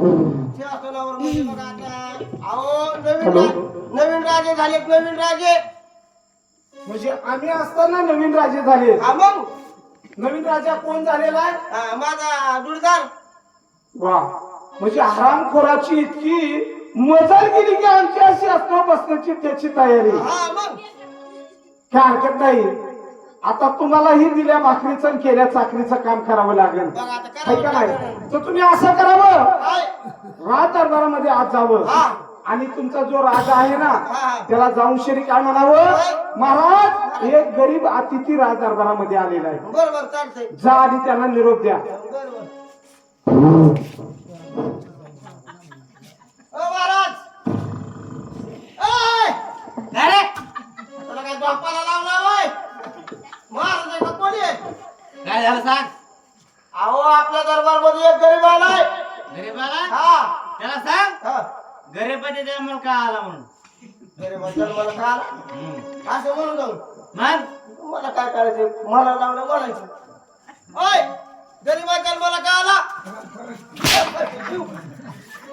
सिंहासनावर म्हणजे बघा आता अहो नवीन राजे झालेत नवीन राजे. म्हणजे आम्ही असताना नवीन राजे झाले. हा मग नवीन राजा कोण झालेला आहे? माझा जोडीदार. वा, म्हणजे हरामखोराची इतकी मजल गेली की आमची अशी असणं बसण्याची त्याची तयारी. हा मग काय हरकत नाही. आता तुम्हालाही दिल्या भाकरीचं आणि केल्या चाकरीचं काम करावं लागेल. बघा आता है करावं का नाही? लागेल. तर तुम्ही असं करावं, काय? राज दरबारामध्ये आज जावं हा. आणि तुमचा जो राजा आहे ना हा. त्याला जाऊन शरी काय म्हणावं, महाराज एक गरीब अतिथी राज दरबारामध्ये आलेला आहे. बरोबर चालतंय. जा आणि त्यांना निरोप द्या. बरोबर. महाराज अरे तुला काय बापाला लावला होय? महाराज का कोणी आहे? काय झालं सांग. अहो आपल्या दरबारमध्ये एक गरीब आलाय. गरीबाला हा त्याला सांग हा. गरीबाच्या जन्माला का आला म्हणून. गरीबाच्या मला काय आला? असं म्हणून जाऊ मग मला काय करायचं, मला लावलं बोलायचं. ओय गरीबाच्या मला काय आला?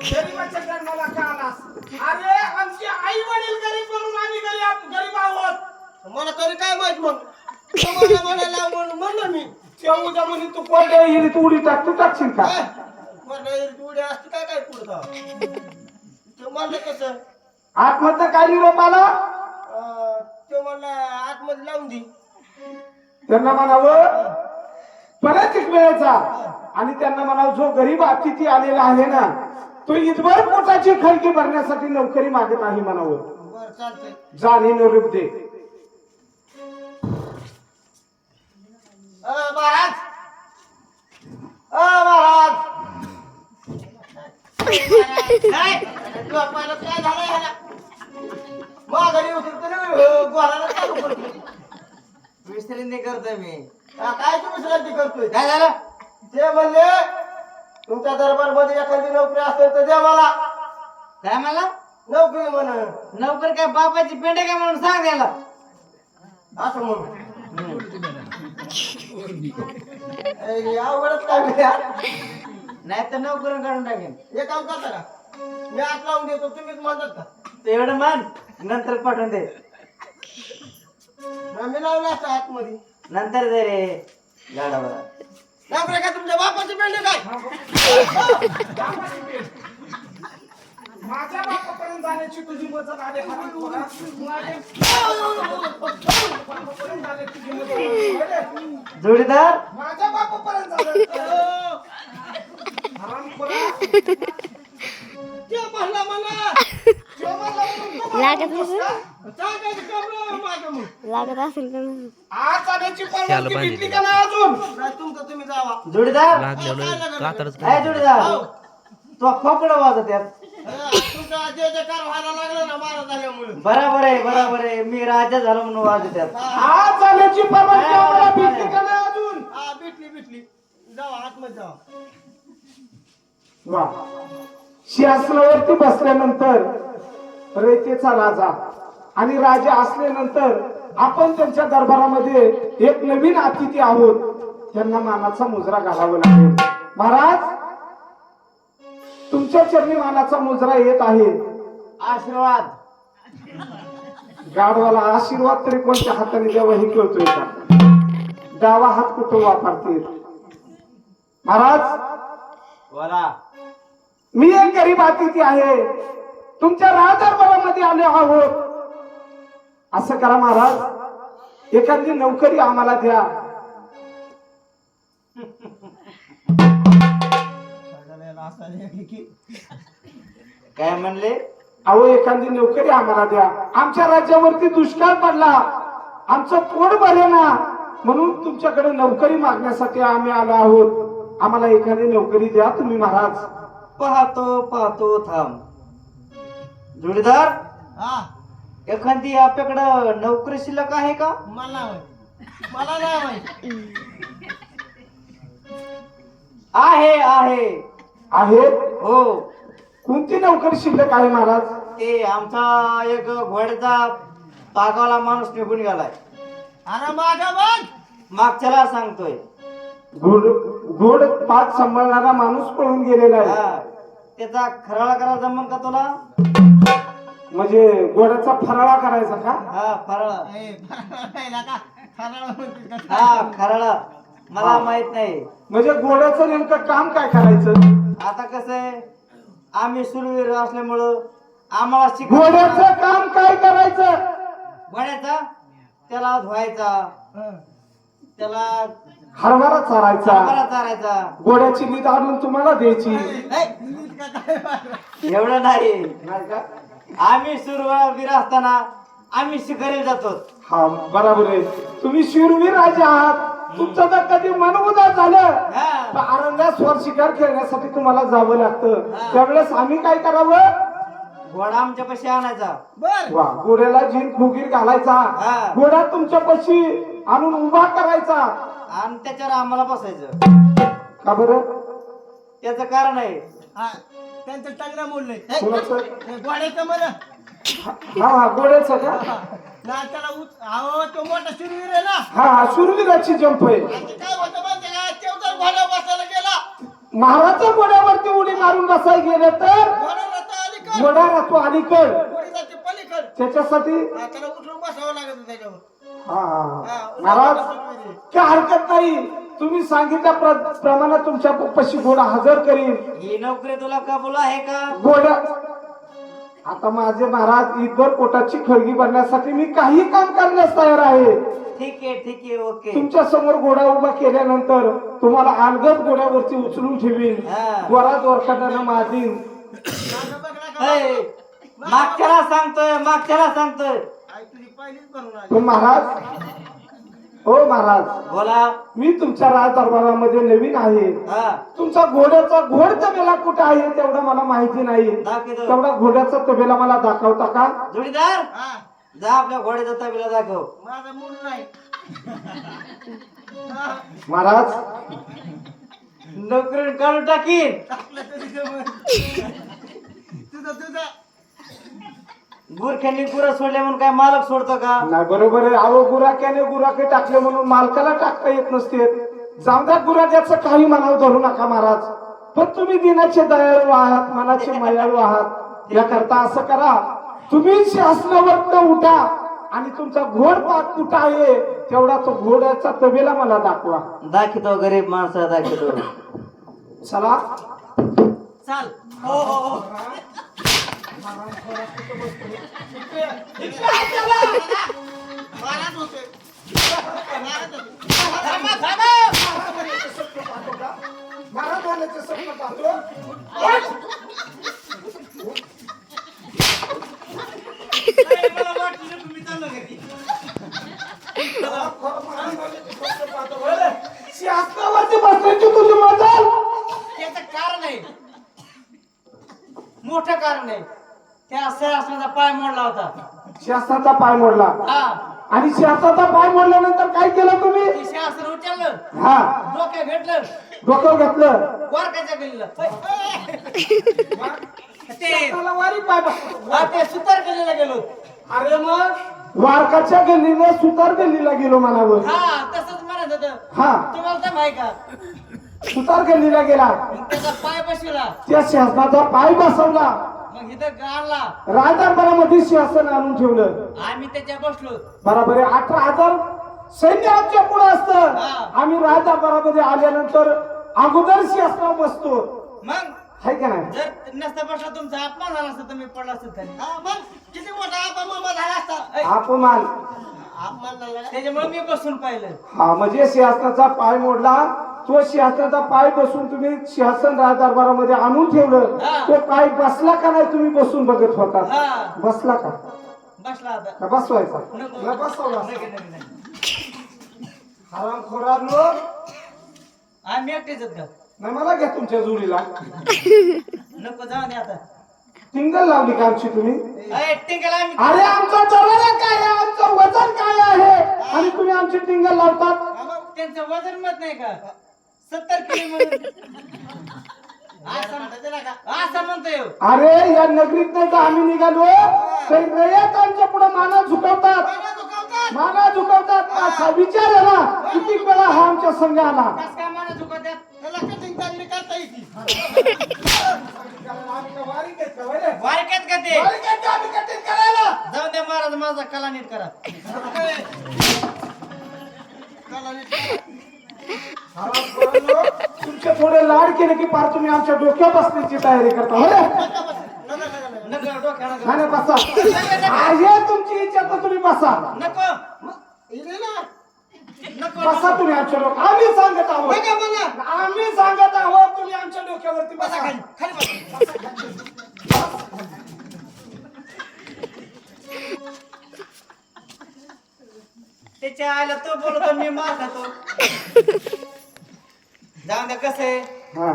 गरीबाच्या जन्माला का आलास? अरे आमची आई वडील गरीब म्हणून आम्ही गरीब आहोत. मला तरी काय माहित मग तुम्हाला म्हणायला म्हणलं मी. त्या उद्या म्हणे तू कोरडे येईल तू उडी टाक, तू टाकशील का? म्हणलं उड्या असते काय काय पुढं ते म्हणलं कसं आतमध्ये काय निरोप आला? ते म्हणलं आतमध्ये लावून दे. त्यांना म्हणावं परत एक वेळेचा आणि त्यांना म्हणावं जो गरीब अतिथी आलेला आहे ना तो इतभर पोटाची खळगी भरण्यासाठी नोकरी मागत आहे म्हणावं. बरं चालतंय. जा आणि निरोप दे. महाराज महाराज काय पहिलं काय झालं ह्याला माघारी उतरतो गोळाला चालू करतो. विसरणी करतोय मी. काय तुम्ही विश्रांती करतोय? काय झालं ते म्हणले तुमच्या दरबारमध्ये एखादी नोकरी असेल तर द्या मला. काय मला नोकरी म्हण नोकर काय बापाची पेंडे काय म्हणून सांग त्याला. असं म्हणून अवघडच काय म्हणजे नाही तर नोकर काढून टाकेन. हे काम करता का? मी आत लावून देतो तुम्हीच म्हणतात का? तेवढं मान नंतर पाठवून दे. मी लावलं असतं आतमध्ये. नंतर दे रे गाडावर. नोकरी का तुमच्या बापाची पेंडे काय? माझ्या बापापर्यंत जाण्याची तुझी मजल आली हरामखोरा. बापापर्यंत जाण्याची तुझी मजल आली. जोडीदार माझ्या बापापर्यंत झालं. हरामखोरा. ते म्हणला मला लागत असेल सांगायचं काम माझं मग. लागत असेल का नाही? आज जाण्याची परवानगी भेटली का नाही अजून? नाही तुमचं तुम्ही जावा. जोडीदार लागलं काय जोडीदार तो खोकडं वाजत यात. तुमचा जे जे कार व्हायला लागलं ना मारा झाल्यामुळे. बरोबर आहे मी राजा झालो म्हणून वाजत यात. आज जाण्याची परवानगी आम्हाला भेटली का नाही अजून? हा भेटली जावा आतमध्ये जावा. वा, सिंहासनावरती बसल्यानंतर रयतेचा राजा आणि राजा असल्यानंतर आपण त्यांच्या दरबारामध्ये एक नवीन अतिथी आहोत. त्यांना मानाचा मुजरा घालावा लागेल. महाराज तुमच्या चरणी मानाचा मुजरा येत आहे. आशीर्वाद. गाढवाला आशीर्वाद तरी कोणत्या हाताने द्यावा हे कळतोय का? डावा हात कुठं वापरते? महाराज बोला. मी एक गरीब अतिथी आहे. तुमच्या राजदरबारामध्ये आले आहोत. असं करा महाराज एखादी नोकरी आम्हाला द्या. काय म्हणले? अहो एखादी नोकरी आम्हाला द्या. आमच्या राज्यावरती दुष्काळ पडला, आमचं पोट भरेना म्हणून तुमच्याकडे नोकरी मागण्यासाठी आम्ही आलो आहोत. आम्हाला एखादी नोकरी द्या तुम्ही महाराज. पाहतो थांब. जोडीदार हा एखादी आपल्याकडं नोकरी शिल्लक आहे का? मला नाही माहिती. आहे आहे. हो. कोणती नोकरी शिल्लक आहे महाराज? ते आमचा एक घोड्याचा पागावला माणूस निघून गेलाय. अरे माझ्या बघ मागच्याला सांगतोय. घोड पाठ सांभाळणारा माणूस पळून गेलेला आहे. हा. त्याचा खराळा करायला जमन का तुला? म्हणजे घोड्याचा फराळा करायचा का? हा फराळा. खानावळ हा खराळा मला माहित नाही. म्हणजे घोड्याचं नेमकं काम काय करायचं? आता कसं आहे, आम्ही सुरवीर असल्यामुळं आम्हाला घोड्याचं काम काय करायचं? घोड्याचा त्याला धुवायचा, त्याला हरभरा चारायचा, हरभरा चारायचा. घोड्याची नीट आणून तुम्हाला द्यायची. एवढं नाही. नाही का? आम्ही सुरवीर असताना आम्ही शिकारीला जातो. हा बरोबर आहे. तुम्ही शूरवीर राजे आहात. तुमचं जर कधी मन उदास झालं हा. तर अरण्यावर शिकार खेळण्यासाठी तुम्हाला जावं लागतं. हा. त्यावेळेस आम्ही काय करावं? घोडा आमच्या पाशी आणायचा. वा, घोड्याला जीन फुगीर घालायचा, हा. घोडा तुमच्या पाशी आणून उभा करायचा. आणि त्याच्यावर आम्हाला बसायचं. का बरं? त्याचं कारण आहे, त्यांचं टांगरा मोडलंय कोणाचं? गोड्याचं मला हा हा घोड्याचं का? ना त्याला अहो तो मोठा शूरवीर आहे ना. हा हा शूरवीराची जंप आहे. आणि ते काय होतं माहिती का, तेव जर घोड्या बसायला गेला, महाराज घोड्यावरती उडी मारून बसायला गेले तर घोडा रथा अलीकड, घोडा राहतो अलीकड. घोडी जाते पलीकड. त्याच्यासाठी त्याला उठून बसावं लागत होतं त्याच्यावर. हा हा महाराज काय हरकत नाही. तुम्ही सांगितल्या प्रमाणे तुमच्या पशी घोडा हजर करीन. ही नोकरी तुला कबूल आहे का? घोडा आता माझे महाराज इतर पोटाची खळगी भरण्यासाठी मी काही काम करण्यास तयार आहे. ठीक आहे ठीक आहे ओके. तुमच्या समोर घोडा उभा केल्यानंतर तुम्हाला अलगद घोड्यावरती उचलून ठेवीन. हा. वरात वरखाना माजीन. मागं बघ ना का ए, मागच्याला सांगतोय. आई तुझी पहिलीच बनवून आली. पण महाराज, हो महाराज, बोला. मी तुमच्या राज दरबारामध्ये नवीन आहे. हा तुमचा घोड्याचा घोड तबेला कुठे आहे तेवढं मला माहिती नाही. दाखवतो. तेवढा घोड्याचा तबेला मला दाखवता का? जोडीदार हा, जा आपल्या घोड्याचा तबेला दाखव. माझा मूल नाही. हा, महाराज, नोकरी काढून टाकीन. टाकलं तरी जमलं. तुझं गुरख्यांनी गुरं सोडले म्हणून काय मालक सोडतो का? नाही बरोबर आहे. अहो गुराक्याने गुराके टाकले म्हणून मालकाला टाकता येत नसते. जाऊद्या गुराक्याचं काही मनावर धरू नका महाराज. पण तुम्ही दिनाचे दयाळू आहात, मनाचे मायाळू आहात. याकरता असं करा, तुम्ही शासनावर उठा आणि तुमचा घोड पाक कुठं आहे तेवढा तो घोड्याचा तबेला मला दाखवा. दाखवतो गरीब माणसं दाखवतो. चला. चाल. हो हो हो. महाराज होते. महाराज होते. थांबा, थांबा. महाराज होण्याचं स्वप्न पाहतो. मला वाटलं तुम्ही चाललो घरी. शासनावरती बसण्याची तुझी मजाल. त्याचं कारण आहे, मोठं कारण आहे. त्या शासनाचा पाय मोडला होता. शासनाचा पाय मोडला. हा, आणि शासनाचा पाय मोडल्यानंतर काय केलं तुम्ही? ते शासन उचललं, हा, डोक्यात घेतलं, डोक्यावर घेतलं. वारकाच्या गल्लीला ते शासनाला वारी पाय बसला. हा, ते सुतार गल्लीला गेलो. अरे मग वारकाच्या गल्लीने सुतार गल्लीला गेलो म्हणावं. हा, तसंच म्हणत होतं. हा, तुम्हाला तर माहिती का, सुतार गल्लीला गेला. मग त्याचा पाय बसविला, त्या शासनाचा पाय बसवला. मग इथं गाडला. राजदरबारामध्ये शासन आणून ठेवलं. आम्ही त्याच्या बसलो. बरोबर आहे. 18,000 सैन्य आमच्या पुढे असतं. हा. आम्ही राजदरबारामध्ये आल्यानंतर अगोदर शासनावर बसतो. मग आहे का नाही? जर नसता बसला तुमचा अपमान झाला असता, तुम्ही पडला असत खाली. हा, मग किती मोठा अपमान झाला असता. अपमान. अपमान झाला का? त्याच्यामुळे मी बसून पाहिलं. हा, म्हणजे शासनाचा पाय मोडला. तो शासनाचा पाय बसून तुम्ही शासन राजदरबारामध्ये आणून ठेवलं. हा. तो पाय बसला का नाही तुम्ही बसून बघत होता? हा, बसला का? बसला आता. का बसवायचा? नको. नाही बसवला. नाही. हरामखोरांनो, आम्ही एकटेच आहेत का? नाही मला घ्या तुमच्या जोडीला. नको, जाऊ दे आता. टिंगल लावली का आमची तुम्ही? अरे टिंगल आम्ही. अरे आमचा दरारा काय आहे, आमचं वजन काय आहे आणि तुम्ही आमची टिंगल लावतात? हा, मग त्यांचं वजन मत नाही का 70 किलो म्हणून वाटायचं ना का? असं म्हणतोय. अरे या नगरीत नाही तर आम्ही निघालो तर रयत आमच्या पुढे माना झुकवतात. पहिला दुखावतात. माना झुकवतात. असा विचार आहे ना, किती वेळा हा आमच्या संघ आला. कस काय मला झुकत त्याला कटिंग चांगली करता येते. बारक्यात का ते बारीक आम्ही कटिंग करायला जाऊ दे महाराज माझा कला नीट करा तुमचे थोडे लाड केले की पार तुम्ही आमच्या डोक्यात बसण्याची तयारी करता हो रे? नको डोक्याला नाही नाही, बसा आहे तुमची इच्छा तर तुम्ही बसा नको इले ना नको बसा तुम्ही आमच्या डोक्यात आम्ही सांगत आहोत बघा मला आम्ही सांगत आहोत तुम्ही आमच्या डोक्यावरती बसा बसा खाली खाली बसा त्याच्या आईला तो बोलतो मी मार खातो जाऊ द्या कसं आहे हा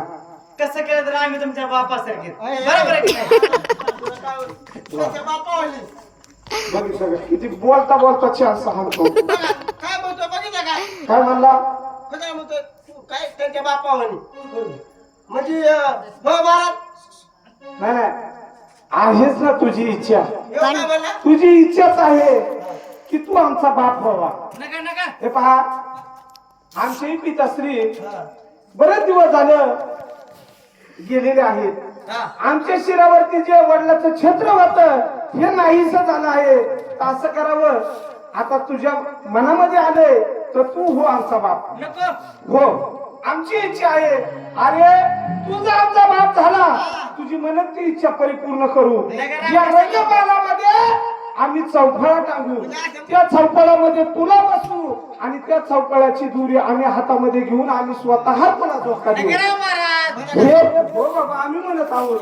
कसं केलं तर आम्ही तुमच्या बापासारखे अय, अय. बरोबर आहे की नाही? तुला काय होईल? त्याच्या बापावाली. बघ सगळं किती बोलता बोलता चहा सांगतो बघा, काय म्हणतो बघितलं का काय म्हणला काय म्हणतो तू काय त्यांच्या बापावाली म्हणजे हो महाराज नाही नाही आहेच ना तुझी इच्छा एवढं काय म्हणला तुझी इच्छाच आहे की तू आमचा बाप व्हावा नका नका हे पहा आमचे पिताश्री बरेच दिवस झालं गेलेले आहेत हा. आमच्या शिरावरती जे वडिलाचं छत्र होत हे नाहीस झालं आहे तर असं करावं आता तुझ्या मनामध्ये आलंय तर तू हो आमचा बाप नको हो आमची इच्छा आहे अरे तुझा आमचा बाप झाला तुझी मनकती इच्छा परिपूर्ण करू या रंगपालामध्ये आम्ही चौफळा टांगू त्या चौफळामध्ये तुला बसू आणि त्या चौफळाची दुरी आम्ही हातामध्ये घेऊन आम्ही स्वतः तुला धोका देऊ नका राव महाराज हे हो बाबा आम्ही म्हणत आहोत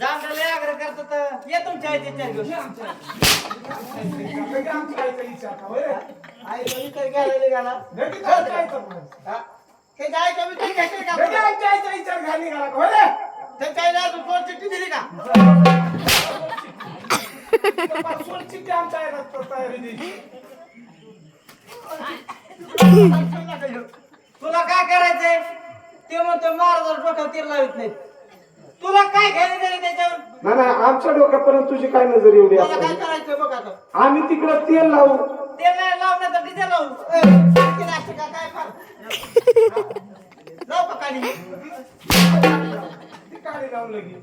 जांभळाला आग्रह करतो तर ये तुमच्या आईचे चार घेऊन आमच्या आईचा विचार का, होय? आई कविता घ्यायला निघाला लगेच आमच्या आईचा पण. हा. ते काय कविता घ्यायची का लगेच आपण? आमच्या आईचा विचार घ्यायला निघाला का, होय रे? त्यांच्या आईला अजून कोण चिठ्ठी दिली का पासपोर्ट चिठ्ठी आमच्या आईला तयारी दिली. तुला काय करायचंय ते म्हणतो महाराज डोक्यावर तीर लावित नाही तुला काय घ्यायला दिलं त्याच्यावर नाही नाही आमच्या डोक्यापर्यंत तुझी काय नजर एवढी मला काय असेल करायचं बघ आता आम्ही तिकडे तेल लावू ते नाही लावण्याचं डिझेल लावू ए, किती लागतं का काय फार जाऊ का काढी ती काडी लावून लगी.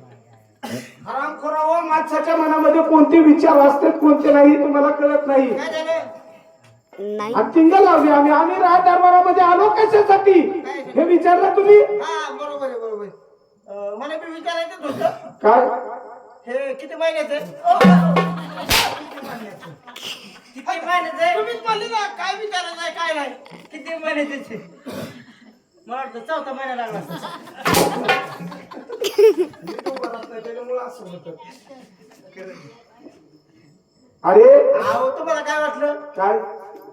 आराम करावं माणसाच्या मनामध्ये कोणते विचार असतात कोणते नाही तुम्हाला कळत नाही काय झालं नाही आणि तिंगल लावली आम्ही राज दरबारामध्ये आलो कशासाठी हे विचारलं तुम्ही हा बरोबर आहे बरोबर आहे. मला बी विचारायचं होतं काय हे किती महिन्याचं किती महिन्याचे तुम्हीच म्हणले ना काय विचारायचं आहे काय नाही किती महिन्याचे मला वाटतं चौथा महिना लागला असेल. त्याच्यामुळे असं होतं. अरे अहो तुम्हाला काय वाटलं काय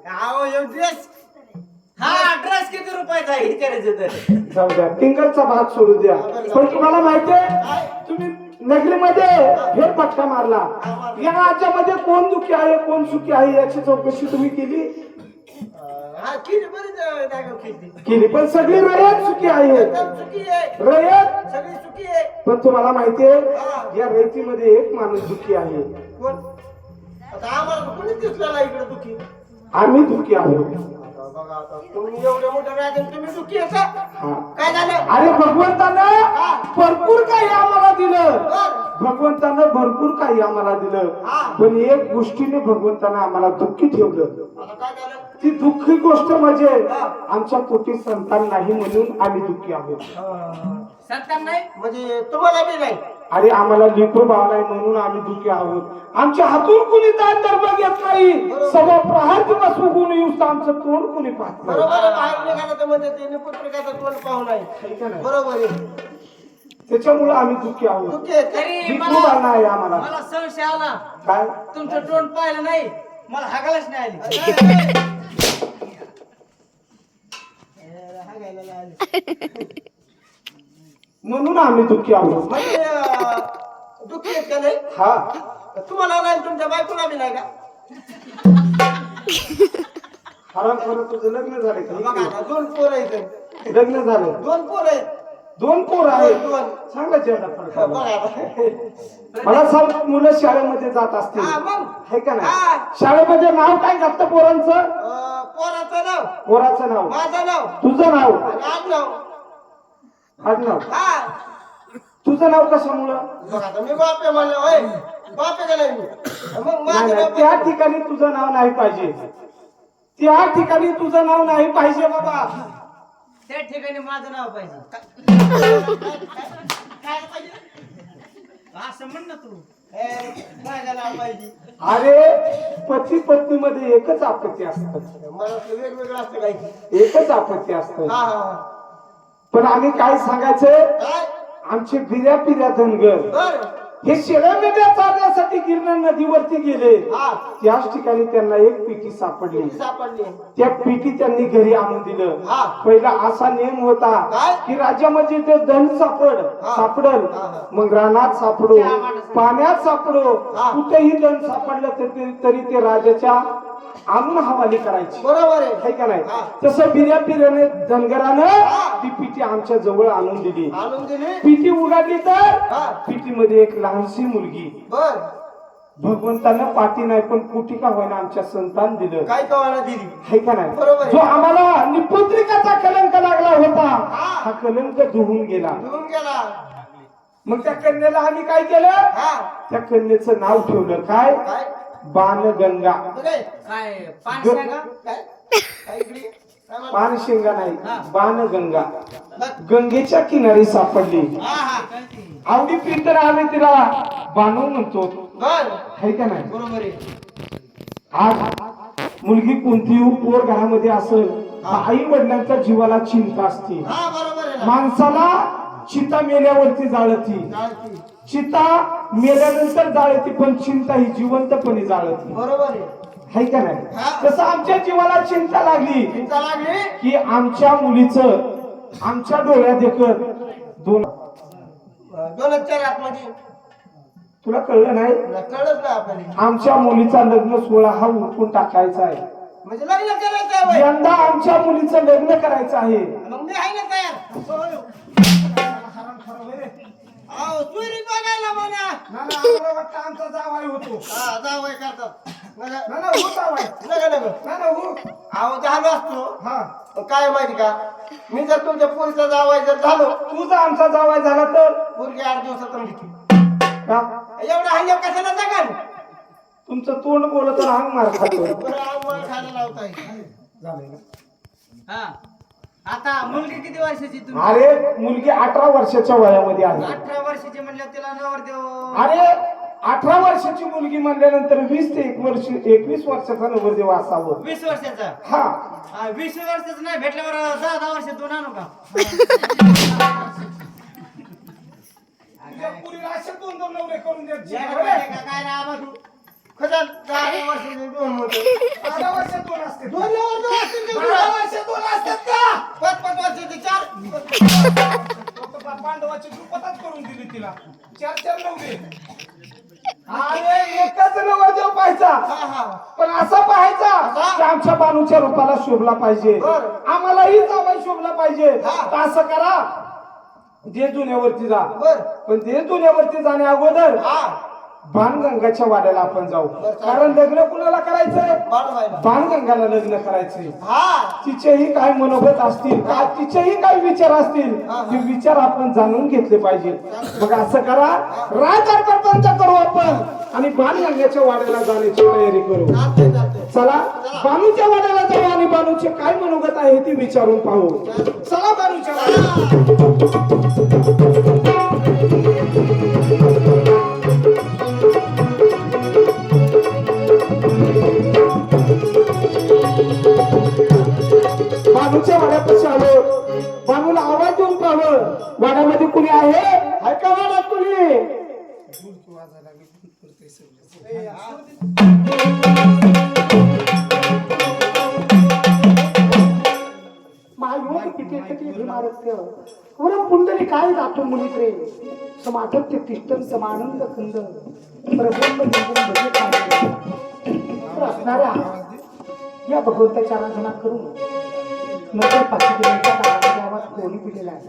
अहो एव ड्रेस हा ड्रेस किती रुपयाचा आहे विचारायचं तर जाऊ द्या टिंगलचा भाग सोडू द्या पण तुम्हाला माहितीये तुम्ही नगरीमध्ये हे पट्टा मारला या राज्यामध्ये कोण दुखी आहे कोण सुखी आहे याची चौकशी तुम्ही केली हा किती बरीच जागा केली केली पण सगळी रयत सुखी आहे एकदम सुखी आहे रयत सगळी सुखी आहे पण तुम्हाला माहितीये या रयतीमध्ये एक माणूस दुखी आहे कोण आता आम्हाला कोणीच दिसलं नाही इकडे दुखी आम्ही दुखी आहोत आता बघा आता तुम्ही एवढे मोठे राजा तुम्ही दुखी आहे का हा. काय झालं अरे भगवंतानं भरपूर काही आम्हाला दिलं बर भगवंतानं भरपूर काही आम्हाला दिलं हा. पण एक गोष्टीने भगवंतानं आम्हाला दुःखी ठेवलं आता काय झालं ती दुःखी गोष्ट म्हणजे आमच्या पोटी संतान नाही म्हणून आम्ही दुःखी आहोत सत्कार नाही म्हणजे तुम्हाला बी नाही अरे आम्हाला लिखो भाव नाही म्हणून आम्ही दुःखी आहोत आमच्या हातून कुणी दान धर्म घेत नाही सव्वा प्रहार दिवस उगून येऊस आमचं तोंड कुणी पाहत नाही. बरोबर आहे बाहेर निघाला तर म्हणजे ते निपुत्रिकाचा तोंड पाहू नाही है का नाही? बरोबर आहे त्याच्यामुळे आम्ही दुःखी आहोत दुखी आहे का? तरी लिखो भाव नाही आम्हाला मला संशय आला काय तुमचं तोंड पाहिलं नाही मला हागायलाच नाही आली हागायला आले. म्हणून आम्ही दुःखी आहोत म्हणजे दुखी आहेत का नाही हा तुम्हाला नाही तुमच्या बायकोला बी नाही का हराम खरं तुझं लग्न झालं बघा का आता दोन पोर आहेत लग्न झालं दोन पोर आहेत दोन पोर आहेत दोन. सांगा जेवढा फरक आहे. बघा आता. मला सांग मुलं शाळेमध्ये जात असतील हा, मग. है का नाही हा. शाळेमध्ये नाव काय घातलं पोरांचं पोराचं नाव पोराचं नाव माझं नाव तुझं नाव आणि आज नाव आडनाव हा तुझं नाव कशामुळं? बघ आता मी बाप आहे म्हणलं होय बाप आहे का नाही मी? मग माझं नाही, नाव त्या ठिकाणी तुझं नाव नाही पाहिजे. त्या ठिकाणी तुझं नाव नाही पाहिजे बाबा. त्या ठिकाणी माझं नाव पाहिजे काय पाहिजे? असं म्हण ना तू. माझं नाव पाहिजे. अरे पती पत्नी मध्ये एकच आपत्ती असतं, मला वाटलं वेगवेगळं असतं काही. एकच आपत्ती असतं. हा हा हा. पण आम्ही काय सांगायचं, काय? आमचे पिऱ्या पिऱ्या धनगर बर. हे शेळ्या मेंढ्या चालण्यासाठी गिरणा नदीवरती गेले. हा. त्याच ठिकाणी त्यांना एक पिटी सापडली. किती सापडली? त्या पिटी त्यांनी घरी आणून दिलं. हा. पहिला असा नियम होता काय? की राज्यामध्ये ते धन सापडल, मग रानात सापडो, पाण्यात सापडो, हा. कुठेही धन सापडलं तरी ते राजाच्या आणून हवाली करायची. बरोबर आहे. आहे का नाही? हा. तसं बिऱ्या पिऱ्याने धनगरानं हा. ती पिटी आमच्या जवळ आणून दिली. आणून दिली. पिटी उघडली तर हा. पिटीमध्ये एक लहानशी मुलगी. बर. भगवंतानं पाठी नाही पण कुठी का होईना आमच्या संतान दिलं. काय कवाना दिली? आहे का नाही? बरोबर आहे. जो आम्हाला निपुत्रिकाचा कलंक लागला होता, हा. हा कलंक धुवून गेला. घेऊन गेला. मग त्या कन्येला आम्ही काय केलं? हा. त्या कन्येचं नाव ठेवलं काय? काय? बाणगंगा. काय? काय पाणी सांगा. काय? काय इकडे? काय म्हणतो? बाणशिंगा नाही, हा. बाणगंगा. बघ. गंगेच्या किनारी सापडली. हा हा. आवडी प्रीतर आम्ही तिला बाणू म्हणतो. बर. आहे का नाही? बरोबर आहे. आज मुलगी कोणतीही पोर घरामध्ये असेल, आई वडिलांच्या जीवाला चिंता असते. हा बरोबर आहे ना. माणसाला चिता मेल्यावरती जाळती, चालती. चिता मेल्यानंतर जाळती, पण चिंता ही जिवंतपणे जाळती. बरोबर आहे. आहे का नाही? हा. तसं आमच्या जीवाला चिंता लागली चिंता लागली. की आमच्या मुलीचं आमच्या डोळ्यात देखत दोन. दोनच चार आतमध्ये तुला कळलं नाही? कळत ना आपल्याला. आमच्या मुलीचा लग्न सोहळा हा उरकून टाकायचा आहे. म्हणजे लग्न करायचं आहे होय. यंदा आमच्या मुलीचं लग्न करायचं आहे. मग मी आहे ना तयार. अहो चोरी बघायला म्हणा. आमचा जावाई होतो. हा जावई करतात. नका हो जावाई. नका. हो. अहो झालो असतो. हा. पण काय माहिती का, मी जर तुमच्या पोरीचा जावाई जर झालो, तुझा आमचा जावाई झाला तर पोरगी 8 दिवसात घेतली. का? एवढा हल्ल्या कशाला सांगाल? तुमचं तोंड बोलत अंग मार खातो. बरं आम्हाला खायला लावताय. झालंय ना? हा. आता मुलगी किती वर्षाची तुम्ही? अरे मुलगी 18 वर्षाच्या वयामध्ये आहे. 18 वर्षाची म्हणलं तिला नवर देव. अरे 18 वर्षाची मुलगी म्हणल्यानंतर 20 ते 21 वर्षाचा नवरदेव असावं. 20 वर्षाचा. हा. 20 वर्षाचं नाही भेटल्यावर 10 वर्षातून आणू का? यायला पाहिजे का काय ना आम्हा तू? खरंच 10 वर्षाचे दोन होते. 18 वर्षात दोन असते. दोन असतील ते. 18 वर्षात दोन असतात का? 5-5 वर्षाचे 4. पांडवाची कृपताच करून दिली तिला. 4 नवरे. अरे एकच नवरदेव पाहायचा, हा हा. पण असा पाहायचा की आमच्या बानूच्या रूपाला शोभला पाहिजे, बरं. आम्हालाही जावाई शोभला पाहिजे. हा. तर असं करा, दे जुन्यावरती जा. बर. पण दे जुन्यावरती जाण्या अगोदर हा. बाणगंगाच्या वाड्याला आपण जाऊ. बरं, चालेल. कारण लग्न कुणाला करायचंय? बाळवायला. बाणगंगाला लग्न करायचंय. हा. तिचेही काय मनोगत असतील, तिचेही काय विचार असतील, हा. ते विचार आपण जाणून घेतले पाहिजे. मग असं करा, राजकारपंच करू आपण आणि बाणगंगाच्या वाड्याला जाण्याची तयारी करू. चालतंय चालतंय. चला बानूच्या वाड्याला जाऊ आणि बानूचे काय मनोगत आहे ते विचारून पाहू. चला बानूच्या वाड्याला. बानूच्या वाड्यापाशी आलो. बानूला आवाज देऊन पाहावं, वाड्यामध्ये कुणी आहे? ऐका वाड्यात कुणी? पुंडली काय जातो मुलीकडे समाधत ते तिष्ठन समानंद खंद असणाऱ्या या भगवंताची आराधना करून नंतर पाठी आवाज कोणी पिलेला आहे.